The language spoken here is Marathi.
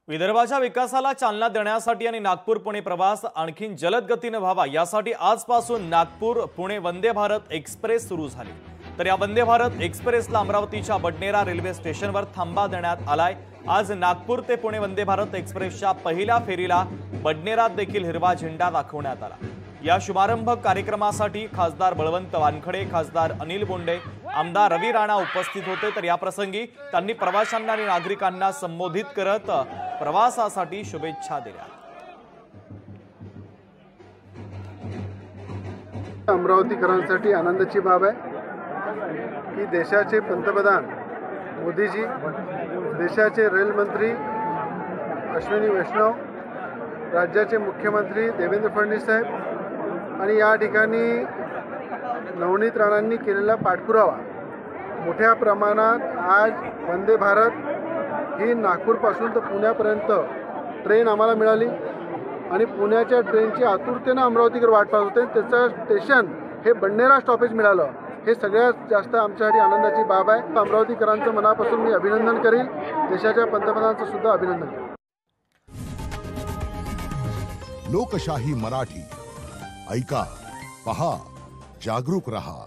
विदर्भाच्या विकासाला चालना देण्यासाठी आणि नागपूर पुणे प्रवास आणखीन जलद गतीने व्हावा यासाठी आजपासून नागपूर पुणे वंदे भारत एक्सप्रेस सुरू झाली। तर या वंदे भारत एक्सप्रेसला अमरावतीच्या बडनेरा रेल्वे स्टेशनवर थांबा देण्यात आलाय। आज नागपूर ते पुणे वंदे भारत एक्सप्रेसच्या पहिल्या फेरीला बडनेरात देखील हिरवा झेंडा दाखवण्यात आला। या शुभारंभ कार्यक्रमासाठी खासदार बळवंत वानखडे, खासदार अनिल बोंडे, आमदार रवी राणा उपस्थित होते। तर या प्रसंगी त्यांनी प्रवाशांना आणि नागरिकांना संबोधित करत प्रवासासाठी शुभेच्छा दिल्या। अमरावतीकरांसाठी आनंदाची बाब आहे की देशाचे पंतप्रधान मोदीजी, देशाचे रेल मंत्री अश्विनी वैष्णव, राज्याचे मुख्यमंत्री देवेंद्र फडणवीस साहेब आणि या ठिकाणी नवनीत राणांनी केलेला पाठपुरावा मोठ्या प्रमाणात आज वंदे भारत ही नागपूरपासून तर पुण्यापर्यंत ट्रेन आम्हाला मिळाली आणि पुण्याच्या ट्रेनची आतुरतेने अमरावतीकर वाट पाहत होते। त्याचं स्टेशन हे बडनेरा स्टॉपेज मिळालं, हे सगळ्यात जास्त आमच्यासाठी आनंदाची बाब आहे। अमरावतीकरांचं मनापासून मी अभिनंदन करील, देशाच्या पंतप्रधानांचं सुद्धा अभिनंदन करेल। लोकशाही मराठी ऐका, पहा, जागरूक रहा।